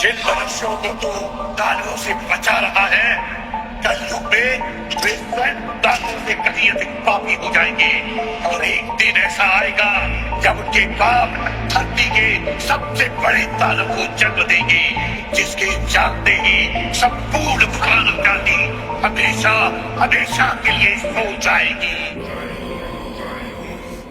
जिन मनुष्यों को तू दानवों से बचा रहा है, कलयुग में वे स्वयं दानवों से कहीं अधिक पापी हो जाएंगे। और एक दिन ऐसा आएगा जब उनके पाप धरती के सबसे बड़े दानव को जन्म देंगे, जिसके जानते ही संपूर्ण मानवजाति हमेशा हमेशा के लिए सो जाएगी।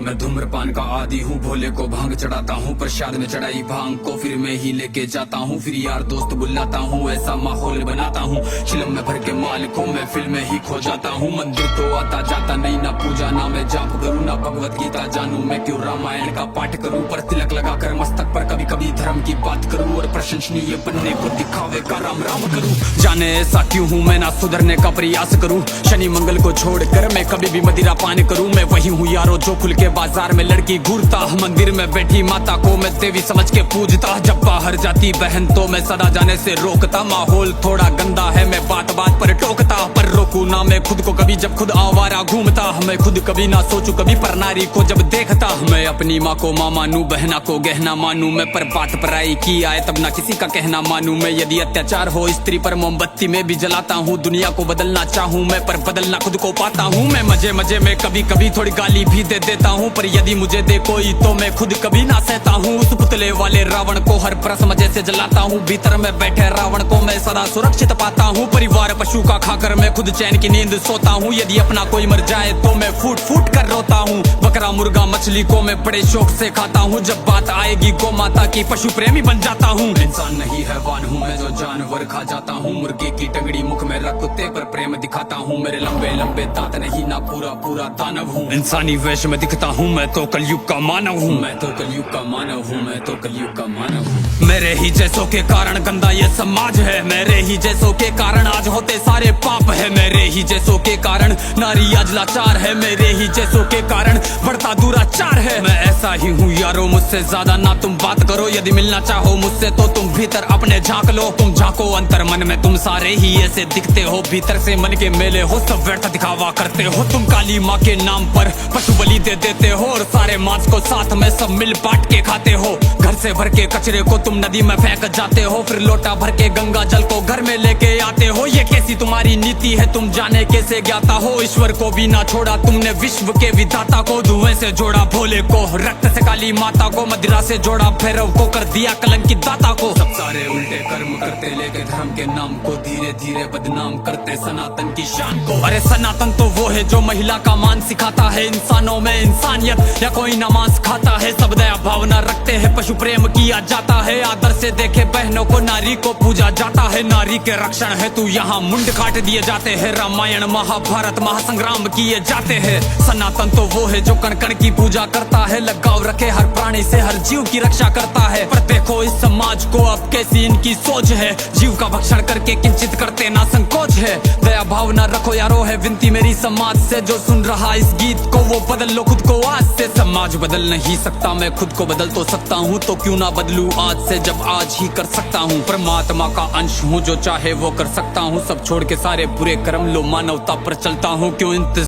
मैं धूम्रपान का आदी हूँ, भोले को भांग चढ़ाता हूँ, प्रसाद में चढ़ाई भांग को फिर मैं ही लेके जाता हूँ, फिर यार दोस्त बुलाता हूँ, ऐसा माहौल बनाता हूँ, चिलम में भर के माल को मैं फिल्म में ही खो जाता हूँ। मंदिर तो आता जाता नहीं, ना पूजा ना मैं जाप करूँ, ना भगवत गीता जानू, मैं क्यों रामायण का पाठ करूँ, पर तिलक लगा कर मस्तक पर कभी कभी धर्म की बात करूँ, और प्रशंसनीय बनने को दिखावे का राम राम करूँ। जाने ऐसा क्यों हूँ मैं, ना सुधरने का प्रयास करूँ, शनि मंगल को छोड़कर मैं कभी भी मदिरा पान करूँ। मैं वही हूँ यारो जो खुल के बाजार में लड़की घूरता, मंदिर में बैठी माता को मैं देवी समझ के पूजता, जब बाहर जाती बहन तो मैं सदा जाने से रोकता। माहौल थोड़ा गंदा है, मैं बात बात पर टोकता, पर रोकू ना मैं खुद को कभी जब खुद आवारा घूमता। मैं खुद कभी ना सोचू कभी पर नारी को जब देखता, मैं अपनी माँ को माँ मानू, बहना को गहना मानू, मैं पर बात पराई की आए तब ना किसी का कहना मानू। मैं यदि अत्याचार हो स्त्री पर मोमबत्ती में भी जलाता हूँ, दुनिया को बदलना चाहूँ मैं पर बदलना खुद को पाता हूँ। मैं मजे मजे में कभी कभी थोड़ी गाली भी दे देता हूँ, पर यदि मुझे दे कोई तो मैं खुद कभी ना सहता हूँ। उस पुतले वाले रावण को हर प्रस मजे से जलाता हूँ, भीतर में बैठे रावण को मैं सदा सुरक्षित पाता हूँ। परिवार पशु का खाकर मैं खुद चैन की नींद सोता हूँ, यदि अपना कोई मर जाए तो मैं फूट फूट कर रोता हूँ। बकरा मुर्गा मछली को मैं बड़े शौक से खाता हूँ, जब बात आएगी गौ माता की पशु प्रेमी बन जाता हूँ। इंसान नहीं हैवान हूँ मैं जो जानवर खा जाता हूँ, मुर्गे की टंगड़ी मुख में रख कुत्ते पर प्रेम दिखाता हूँ, मेरे लंबे लंबे दांत नहीं ना पूरा पूरा दानव हूँ। इंसानी वेश में दिखता हूँ मैं तो कलयुग का मानव हूँ, मैं तो कलयुग का मानव हूँ, मैं तो कलयुग का मानव हूँ। मेरे ही जैसों के कारण गंदा ये समाज है, मेरे ही जैसों के कारण आज होते सारे पाप है, मेरे ही जैसों के कारण नारी आज लाचार है, मेरे ही जैसों के कारण बढ़ता दुराचार है। मैं ऐसा ही हूँ यारो, मुझसे ज्यादा ना तुम बात करो, यदि मिलना चाहो मुझसे तो तुम भीतर अपने झांक लो। तुम झांको अंतर मन में, तुम सारे ही ऐसे दिखते हो, भीतर से मन के मेले हो, सब व्यर्थ दिखावा करते हो। तुम काली माँ के नाम पर पशु बलि दे देते हो, और सारे मांस को साथ में सब मिल बांट के खाते हो। घर से भर के कचरे को तुम नदी में फेंक जाते हो, फिर लोटा भर के गंगा जल को घर में लेके आते हो। ये कैसी तुम्हारी नीति है, तुम जाने कैसे ज्ञाता हो, ईश्वर को भी ना छोड़ा तुमने विश्व के विधाता को। धुएं से जोड़ा भोले को, रक्त से काली माता को, मदिरा से जोड़ा भैरव को, कर दिया कलंकित दाता को। सब सारे उल्टे कर्म करते, लेके धर्म के नाम को धीरे धीरे बदनाम करते सनातन की शान को। अरे सनातन तो वो है जो महिला का मान सिखाता है, इंसानों में इंसानियत या कोई नमाज खाता है, सब दया भावना रखते हैं, पशु प्रेम किया जाता है, आदर से देखे बहनों को, नारी को पूजा जाता है, नारी के रक्षण है तू यहाँ मुंड काट दिए जाते हैं, रामायण महाभारत महासंग्राम किए जाते हैं। सनातन तो वो है जो कण कण की पूजा करता है, लगाव रखे हर प्राणी से, हर जीव की रक्षा करता है। पर देखो इस समाज को अब कैसी इनकी सोच है, जीव का भक्षण करके किंचित करते ना संकोच है। दया भावना रखो यारो है विनती मेरी समाज से, जो सुन रहा इस गीत को वो बदल लो खुद को आज से। समाज बदल नहीं सकता, मैं खुद को बदल तो सकता हूँ, तो क्यों ना बदलूं आज से जब आज ही कर सकता हूँ। परमात्मा का अंश हूँ, जो चाहे वो कर सकता हूँ, सब छोड़ के सारे बुरे कर्म लो, मानवता पर चलता हूँ, क्यों